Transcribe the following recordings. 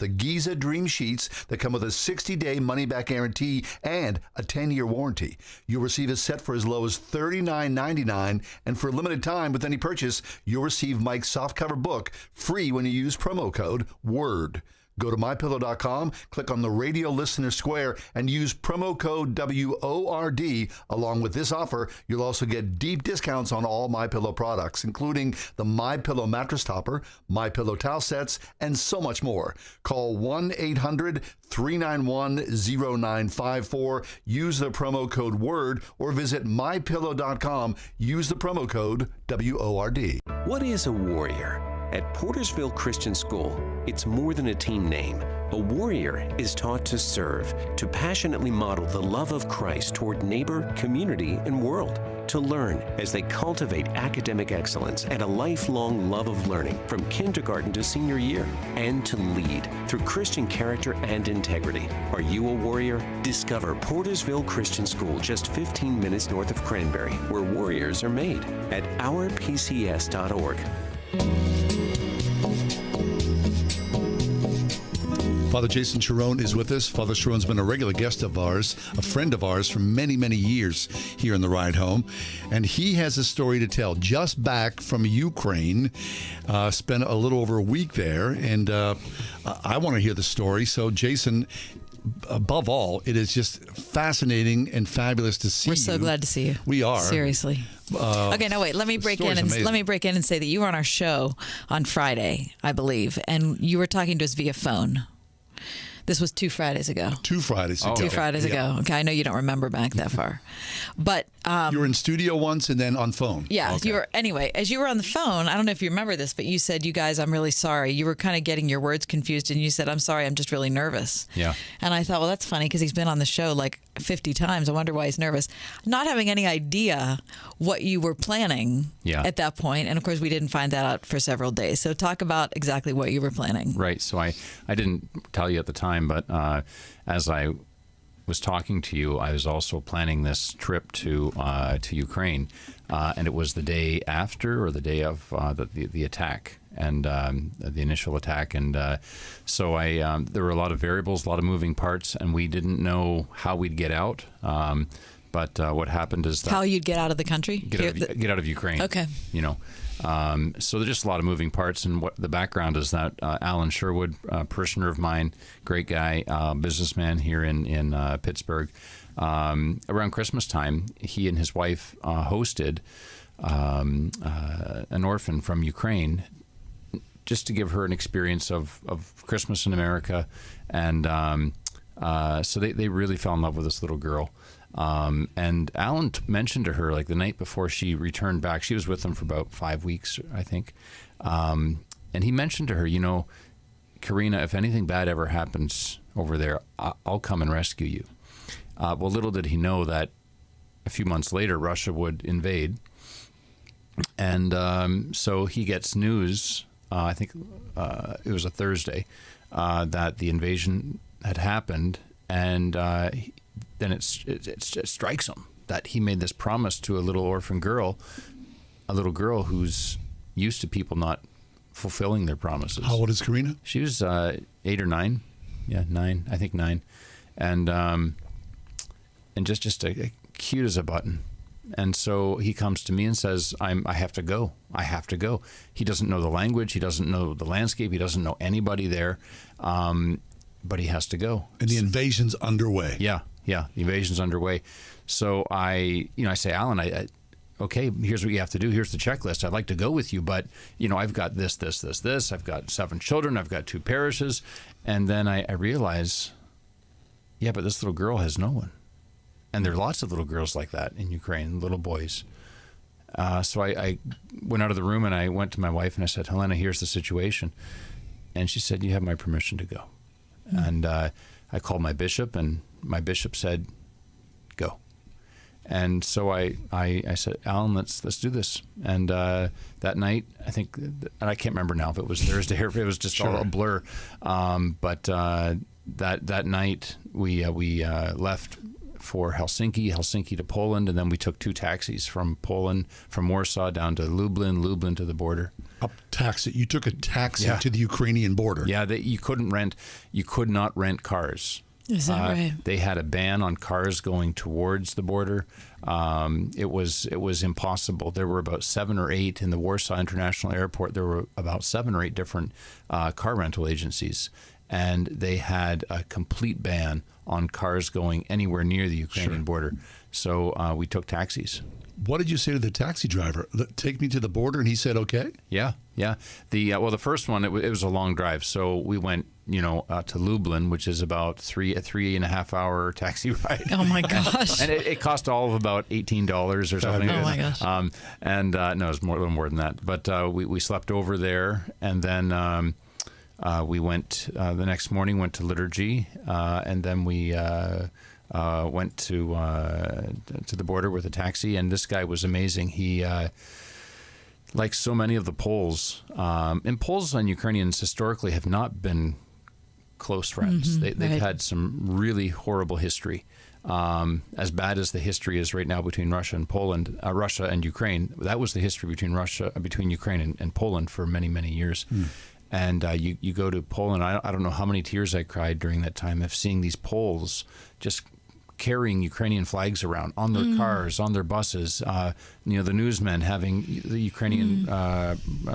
The Giza Dream Sheets that come with a 60-day money-back guarantee and a 10-year warranty. You'll receive a set for as low as $39.99, and for a limited time with any purchase, you'll receive Mike's softcover book free when you use promo code WORD. Go to MyPillow.com, click on the radio listener square, and use promo code WORD. Along with this offer, you'll also get deep discounts on all MyPillow products, including the MyPillow mattress topper, MyPillow towel sets, and so much more. Call 1-800-391-0954. Use the promo code WORD, or visit MyPillow.com. Use the promo code WORD. What is a warrior? At Portersville Christian School, it's more than a team name. A warrior is taught to serve, to passionately model the love of Christ toward neighbor, community, and world, to learn as they cultivate academic excellence and a lifelong love of learning from kindergarten to senior year, and to lead through Christian character and integrity. Are you a warrior? Discover Portersville Christian School, just 15 minutes north of Cranberry, where warriors are made, at ourpcs.org. Father Jason Charron is with us. Father Charron's been a regular guest of ours, a friend of ours for many, many years here in the ride home. And he has a story to tell. Just back from Ukraine, spent a little over a week there. And I want to hear the story. So, Jason, above all, it is just fascinating and fabulous to see you. We're so glad to see you. We are. Seriously. Okay, no, wait. Let me break in and say that you were on our show on Friday, I believe, and you were talking to us via phone. This was 2 Fridays ago. 2 Fridays ago. 2 Fridays ago. Okay, I know you don't remember back that far, but you were in studio once and then on phone. Yeah, okay. You were. Anyway, as you were on the phone, I don't know if you remember this, but you said, "You guys, I'm really sorry." You were kind of getting your words confused, and you said, "I'm sorry, I'm just really nervous." Yeah. And I thought, well, that's funny because he's been on the show like 50 times. I wonder why he's nervous. Not having any idea what you were planning at that point, and of course, we didn't find that out for several days. So, talk about exactly what you were planning. Right. So I didn't tell you at the time, but as I was talking to you, I was also planning this trip to Ukraine, and it was the day after or the day of the attack and the initial attack, and so there were a lot of variables, a lot of moving parts, and we didn't know how we'd get out. But what happened is that how you'd get out of the country, get out of Ukraine. Okay, you know. So there's just a lot of moving parts, and what the background is that Alan Sherwood, parishioner of mine, great guy, businessman here in Pittsburgh. Around Christmas time, he and his wife hosted an orphan from Ukraine, just to give her an experience of Christmas in America, and so they really fell in love with this little girl. And Alan mentioned to her, like the night before she returned back, she was with them for about 5 weeks, I think. And he mentioned to her, you know, Karina, if anything bad ever happens over there, I'll come and rescue you. Well, little did he know that a few months later, Russia would invade. And so he gets news, I think it was a Thursday, that the invasion had happened, and then it strikes him that he made this promise to a little orphan girl, who's used to people not fulfilling their promises. How old is Karina? She was 8 or 9. Yeah, 9. I think 9. And just cute as a button. And so he comes to me and says, I have to go. I have to go. He doesn't know the language. He doesn't know the landscape. He doesn't know anybody there. But he has to go. And the invasion's underway. Yeah, the invasion's underway. So I say, Alan, okay, here's what you have to do. Here's the checklist. I'd like to go with you, but, I've got this. I've got 7 children. I've got 2 parishes. And then I realize, yeah, but this little girl has no one. And there are lots of little girls like that in Ukraine, little boys. So I went out of the room and I went to my wife and I said, Helena, here's the situation. And she said, you have my permission to go. Mm-hmm. And I called my bishop, and my bishop said, go. And so I said, Alan, let's do this. And that night, I think, and I can't remember now if it was Thursday or if it was just all a blur. But that night we left for Helsinki to Poland, and then we took 2 taxis from Poland, from Warsaw down to Lublin to the border. A taxi. You took a taxi to the Ukrainian border. Yeah, you could not rent cars. Is that right? They had a ban on cars going towards the border. It was impossible. There were about 7 or 8 in the Warsaw International Airport. There were about 7 or 8 different car rental agencies, and they had a complete ban on cars going anywhere near the Ukrainian border. So we took taxis. What did you say to the taxi driver? Take me to the border, and he said, "Okay." Yeah. The first one, it was a long drive, so we went, to Lublin, which is about a 3.5 hour taxi ride. Oh my gosh! And it cost all of about $18 or something. Oh my gosh! No, it was a little more than that. But we slept over there, and then we went the next morning. Went to liturgy, and then we. Went to the border with a taxi, and this guy was amazing. He, like so many of the Poles, and Poles and Ukrainians historically have not been close friends. Mm-hmm, They've had some really horrible history, as bad as the history is right now between Russia and Ukraine. That was the history between Ukraine and Poland for many, many years. And you go to Poland. I don't know how many tears I cried during that time of seeing these Poles just carrying Ukrainian flags around on their cars, on their buses. The newsmen having the Ukrainian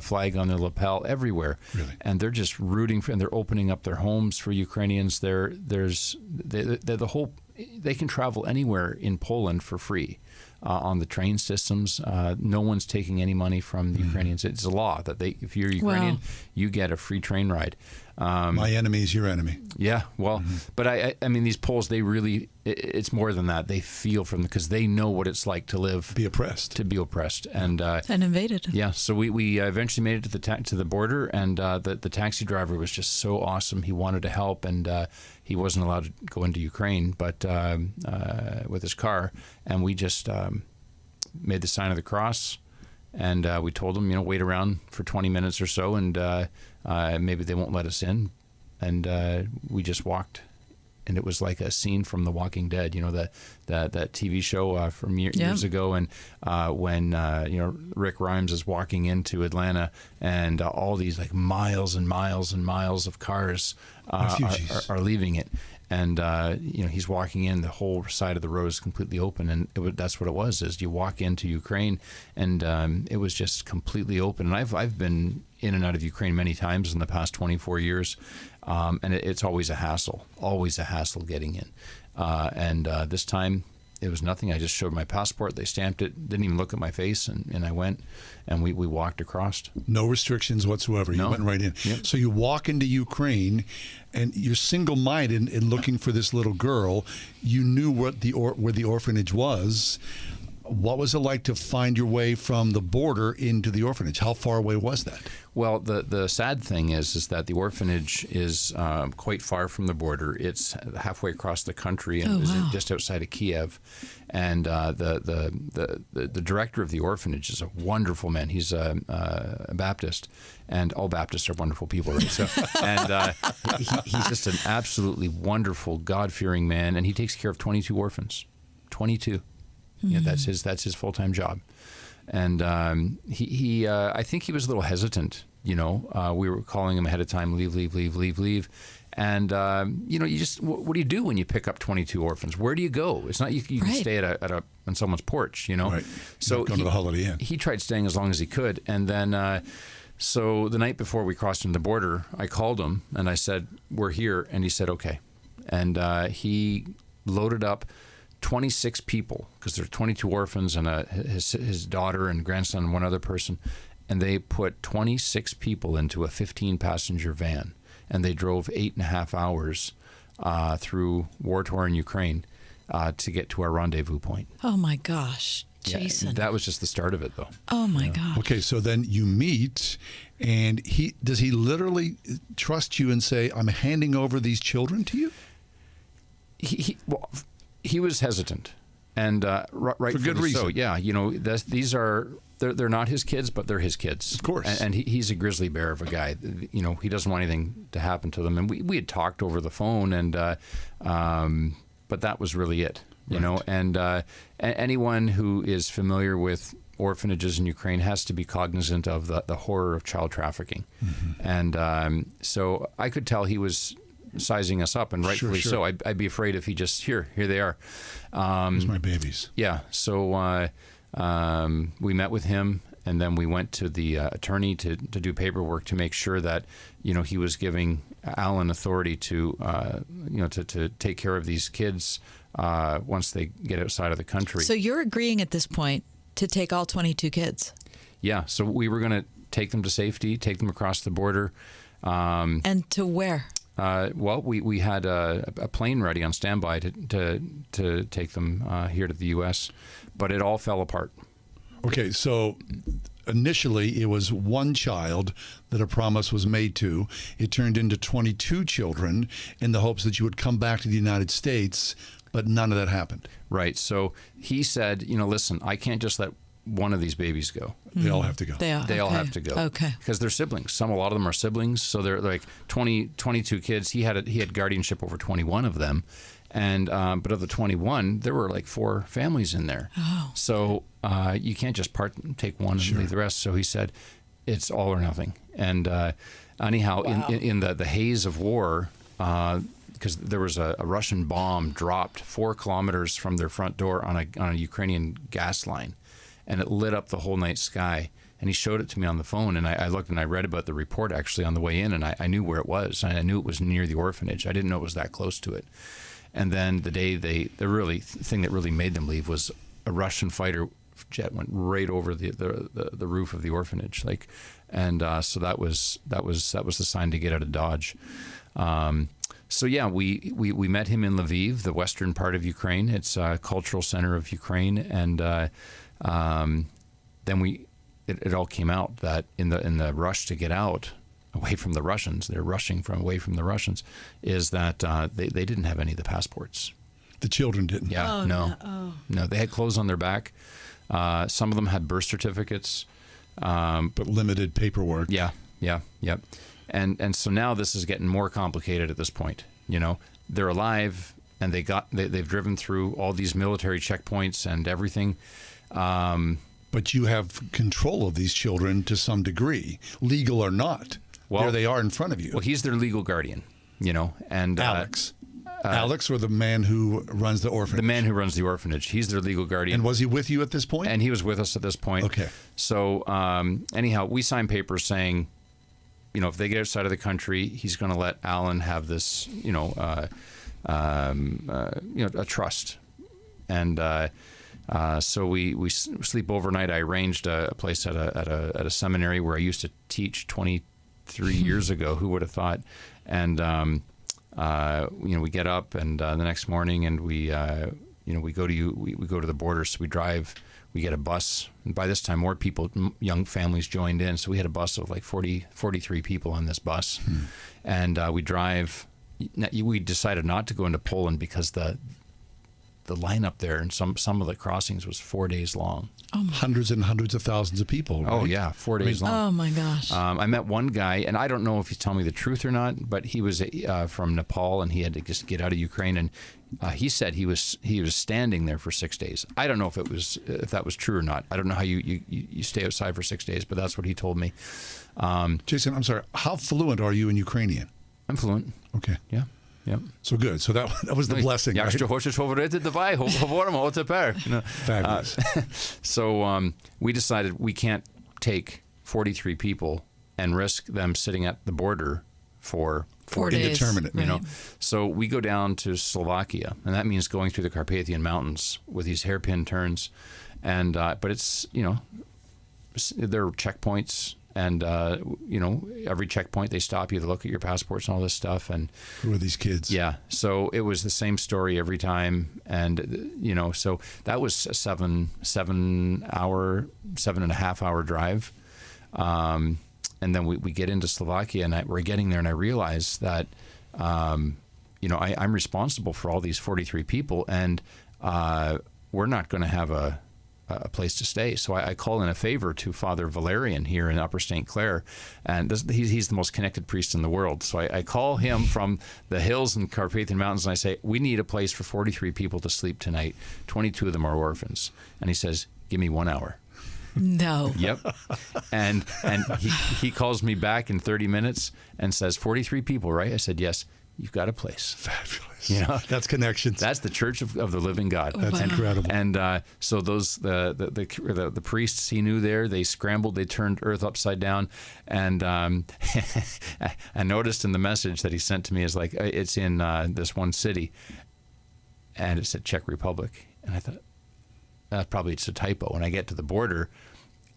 flag on their lapel everywhere. Really? And they're just rooting for, and they're opening up their homes for Ukrainians. They're the whole. They can travel anywhere in Poland for free. On the train systems, no one's taking any money from the Ukrainians. It's a law that if you're Ukrainian, you get a free train ride. My enemy is your enemy. Yeah, well, but I mean, these Poles, they really, it's more than that. They feel because they know what it's like to be oppressed, and invaded. Yeah, so we eventually made it to the border, and the taxi driver was just so awesome. He wanted to help, and he wasn't allowed to go into Ukraine, but with his car, and we just made the sign of the cross, and we told him, wait around for 20 minutes or so, and maybe they won't let us in, and we just walked, and it was like a scene from The Walking Dead, that TV show from years ago, and when Rick Grimes is walking into Atlanta, and all these like miles and miles and miles of cars are leaving it. And he's walking in. The whole side of the road is completely open, and that's what it was. Is you walk into Ukraine, and it was just completely open. And I've been in and out of Ukraine many times in the past 24 years, and it's always a hassle getting in. And this time it was nothing. I just showed my passport. They stamped it. Didn't even look at my face, and I went, and we walked across. No restrictions whatsoever. No. You went right in. Yep. So you walk into Ukraine, and you're single-minded in looking for this little girl. You knew where the orphanage was. What was it like to find your way from the border into the orphanage? How far away was that? Well, the sad thing is that the orphanage is quite far from the border. It's halfway across the country, and just outside of Kiev. And the director of the orphanage is a wonderful man. He's a Baptist, and all Baptists are wonderful people, right? So, and he's just an absolutely wonderful, God-fearing man, and he takes care of 22 orphans. 22. Yeah, that's his full-time job. And he I think he was a little hesitant. We were calling him ahead of time, leave. And you just, what do you do when you pick up 22 orphans? Where do you go? It's not you can stay on someone's porch, Right. So go to the Holiday Inn. He tried staying as long as he could, and then so the night before we crossed into the border, I called him and I said, "We're here," and he said, "Okay," and he loaded up 26 people, because there are 22 orphans and his daughter and grandson and one other person, and they put 26 people into a 15-passenger van, and they drove 8.5 hours through war-torn Ukraine to get to our rendezvous point. Oh my gosh, Jason! Yeah, that was just the start of it, though. Oh my gosh! Okay, so then you meet, and does he literally trust you and say, "I'm handing over these children to you"? He was hesitant, and right for good reason. So, yeah, these are they're not his kids, but they're his kids, of course. And he's a grizzly bear of a guy. He doesn't want anything to happen to them. And we had talked over the phone, and but that was really it. Right. And anyone who is familiar with orphanages in Ukraine has to be cognizant of the horror of child trafficking. And so I could tell he was sizing us up, and rightfully so. I'd be afraid if he just, here they are. Here's my babies. Yeah. So we met with him, and then we went to the attorney to do paperwork to make sure that, he was giving Alan authority to, to take care of these kids once they get outside of the country. So you're agreeing at this point to take all 22 kids? Yeah. So we were going to take them to safety, take them across the border. And to where? Well, we had a plane ready on standby to take them here to the U.S., but it all fell apart. Okay, so initially it was one child that a promise was made to. It turned into 22 children in the hopes that you would come back to the United States, but none of that happened. Right. So he said, listen, I can't just let one of these babies go. They all have to go. They all have to go. Okay. Because they're siblings. A lot of them are siblings. So they're like 22 kids. He had guardianship over 21 of them. And but of the 21, there were like 4 families in there. Oh. So you can't just take one and leave the rest. So he said, it's all or nothing. And anyhow, in the haze of war, because there was a Russian bomb dropped 4 kilometers from their front door on a Ukrainian gas line, and it lit up the whole night sky. And he showed it to me on the phone, and I looked and I read about the report actually on the way in, and I knew where it was. I knew it was near the orphanage. I didn't know it was that close to it. And then the day the thing that really made them leave was a Russian fighter jet went right over the roof of the orphanage, so that was the sign to get out of Dodge. So yeah, we met him in Lviv, the western part of Ukraine. It's a cultural center of Ukraine, and then it all came out that in the rush to get out away from the Russians, they're rushing away from the Russians, is that they didn't have any of the passports. The children didn't. Yeah, no, they had clothes on their back. Some of them had birth certificates, but limited paperwork. Yeah. And so now this is getting more complicated at this point. They're alive, and they've driven through all these military checkpoints and everything. But you have control of these children to some degree, legal or not. Well, there they are in front of you. Well, he's their legal guardian, and Alex. Alex, or the man who runs the orphanage? The man who runs the orphanage. He's their legal guardian. And was he with you at this point? And he was with us at this point. Okay. So anyhow, we signed papers saying, if they get outside of the country, he's going to let Alan have this, a trust. And so we sleep overnight. I arranged a place at a seminary where I used to teach 23 years ago. Who would have thought? And we get up, and the next morning, and we go to the border. So we drive. We get a bus, and by this time, more people, young families joined in. So we had a bus of like 43 people on this bus, and we drive. We decided not to go into Poland because the lineup there and some of the crossings was 4 days long. Hundreds and hundreds of thousands of people. Right? Oh yeah, 4 days long. Oh my gosh. I met one guy, and I don't know if he's telling me the truth or not, but he was from Nepal, and he had to just get out of Ukraine, and he said he was standing there for 6 days. I don't know if that was true or not. I don't know how you stay outside for 6 days, but that's what he told me. Jason, I'm sorry. How fluent are you in Ukrainian? I'm fluent. Okay. Yeah. Yeah. So good. So that was the blessing. Right? Fabulous. So we decided we can't take 43 people and risk them sitting at the border for 4 days. Indeterminate. Right. So we go down to Slovakia, and that means going through the Carpathian Mountains with these hairpin turns, and but it's there are checkpoints. And, every checkpoint they stop you to look at your passports and all this stuff. And who are these kids? Yeah. So it was the same story every time. And, so that was a 7.5 hour drive. And then we get into Slovakia, and we're getting there, and I realize that, I'm responsible for all these 43 people, and we're not going to have a place to stay. So I call in a favor to Father Valerian here in Upper St. Clair, and he's the most connected priest in the world. So I call him from the hills and Carpathian Mountains, and I say, we need a place for 43 people to sleep tonight. 22 of them are orphans. And he says, give me 1 hour. No. Yep. And he calls me back in 30 minutes and says, 43 people, right? I said, yes. You've got a place. Fabulous. You know, that's connections. That's the Church of the Living God. That's incredible. And so those the priests he knew there, they scrambled, they turned earth upside down, and I noticed in the message that he sent to me is like it's in this one city, and it said Czech Republic, and I thought probably it's a typo. When I get to the border,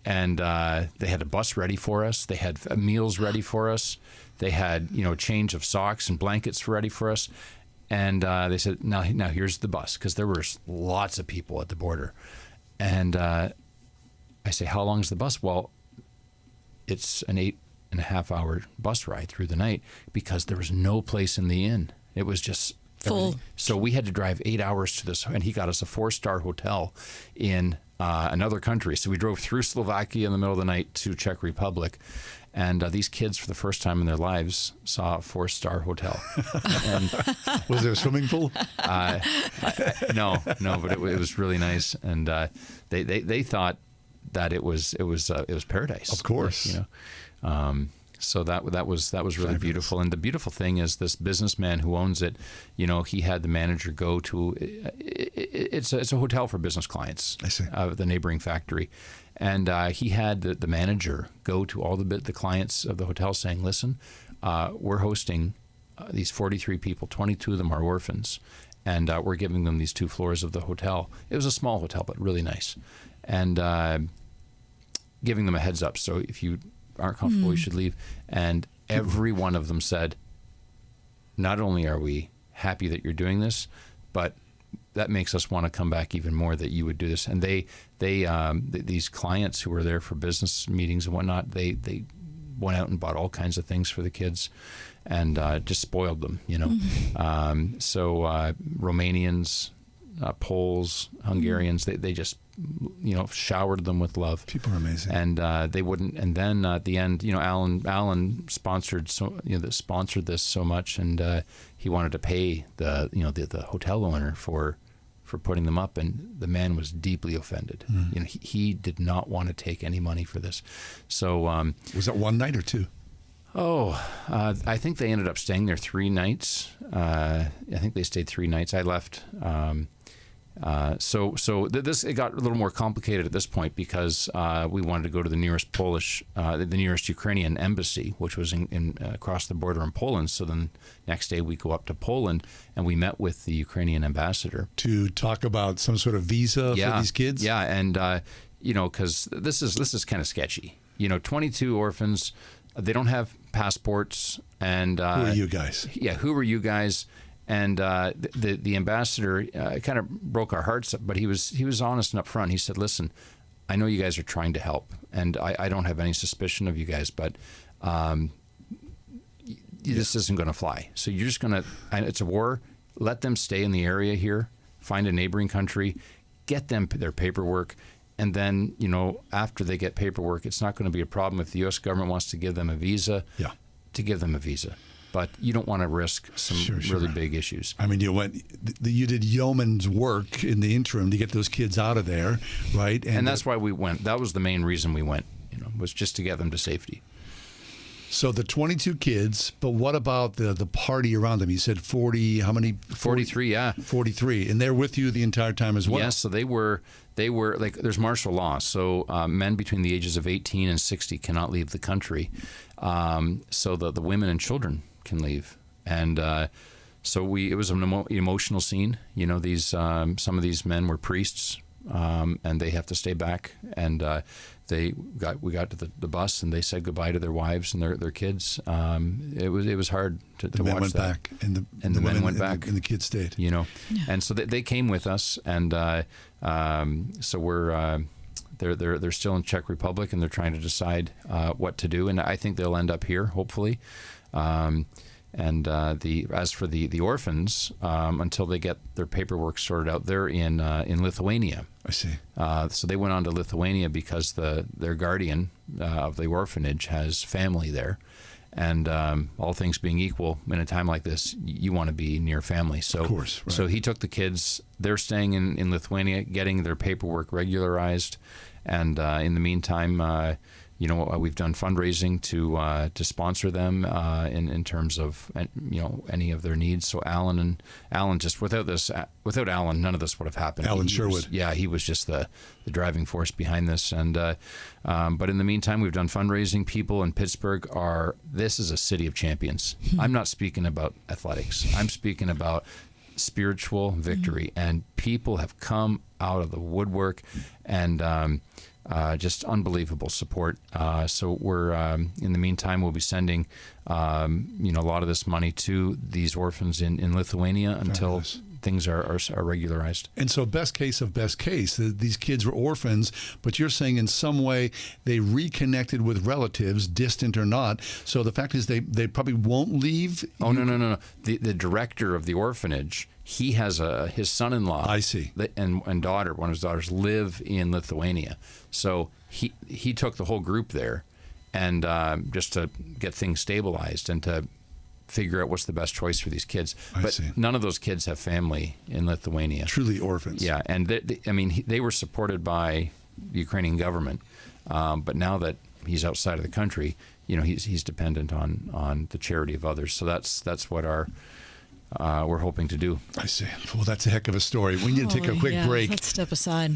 and they had a bus ready for us, they had meals ready for us. They had, a change of socks and blankets ready for us. And they said, now here's the bus, because there were lots of people at the border. And I say, how long is the bus? Well, it's an 8.5-hour bus ride through the night, because there was no place in the inn. It was just full. So we had to drive 8 hours to this, and he got us a 4-star hotel in another country. So we drove through Slovakia in the middle of the night to Czech Republic. And these kids, for the first time in their lives, saw a 4-star hotel. And was there a swimming pool? No, but it was really nice. And they thought that it was paradise. Of course, so that was really Fabulous. beautiful. And the beautiful thing is, this businessman who owns it, he had the manager go to. It's a hotel for business clients. I see. The neighboring factory. And he had the manager go to all the clients of the hotel saying, listen, we're hosting these 43 people, 22 of them are orphans, and we're giving them these 2 floors of the hotel. It was a small hotel, but really nice. And giving them a heads up. So if you aren't comfortable, you should leave. And every one of them said, not only are we happy that you're doing this, but that makes us want to come back even more, that you would do this. And these clients who were there for business meetings and whatnot, they went out and bought all kinds of things for the kids, and just spoiled them, So Romanians, Poles, Hungarians, they just showered them with love. People are amazing. And they wouldn't. And then at the end, Alan sponsored sponsored this so much, and he wanted to pay the hotel owner for putting them up, and the man was deeply offended. He did not want to take any money for this. So was that one night or 2? I think they ended up staying there 3 nights. I think they stayed 3 nights. I left. It got a little more complicated at this point, because we wanted to go to the nearest the nearest Ukrainian embassy, which was in across the border in Poland. So then next day we go up to Poland, and we met with the Ukrainian ambassador to talk about some sort of visa for these kids. Yeah, and because this is kind of sketchy. 22 orphans, they don't have passports, and who are you guys? Yeah, who are you guys? And the ambassador kind of broke our hearts, but he was honest and upfront. He said, "Listen, I know you guys are trying to help, and I don't have any suspicion of you guys, but this isn't going to fly. So you're just going to. It's a war. Let them stay in the area here. Find a neighboring country, get them their paperwork." And then, after they get paperwork, it's not going to be a problem if the U.S. government wants to give them a visa, to give them a visa. But you don't want to risk some really big issues. I mean, you did yeoman's work in the interim to get those kids out of there, right? And that's why we went. That was the main reason we went, was just to get them to safety. So the 22 kids, but what about the party around them? You said 40, how many? 43, yeah. 43, and they're with you the entire time as well? Yes, so they were like, there's martial law, so men between the ages of 18 and 60 cannot leave the country, so the women and children can leave. And so it was an emotional scene. These some of these men were priests, and they have to stay back, and we got to the bus, and they said goodbye to their wives and their kids. It was hard to watch that. The men went back, and the men went back, and the kids stayed. And so they came with us, and so we're they're still in Czech Republic, and they're trying to decide what to do, and I think they'll end up here, hopefully. As for the orphans, until they get their paperwork sorted out, they're in Lithuania. I see. So they went on to Lithuania because their guardian of the orphanage has family there, And all things being equal, in a time like this, you want to be near family. So, of course, right. So he took the kids. They're staying in Lithuania, getting their paperwork regularized. And in the meantime, we've done fundraising to sponsor them in terms of any of their needs. So Alan, just without Alan, none of this would have happened. Alan Sherwood. He was just the driving force behind this. And but in the meantime, we've done fundraising. People in Pittsburgh this is a city of champions. I'm not speaking about athletics. I'm speaking about spiritual victory, and people have come out of the woodwork, and just unbelievable support. So we're in the meantime, we'll be sending a lot of this money to these orphans in Lithuania until things are regularized. And so best case of best case, these kids were orphans, but you're saying in some way they reconnected with relatives, distant or not. So the fact is they probably won't leave. Oh, no. The director of the orphanage, he has his son-in-law. I see. And daughter, one of his daughters, live in Lithuania. So he took the whole group there, and just to get things stabilized and to figure out what's the best choice for these kids. I see. None of those kids have family in Lithuania. Truly orphans. Yeah, and they were supported by the Ukrainian government, but now that he's outside of the country, he's dependent on the charity of others. So that's what we're hoping to do. I see. Well, that's a heck of a story. We need to take a quick break. Let's step aside.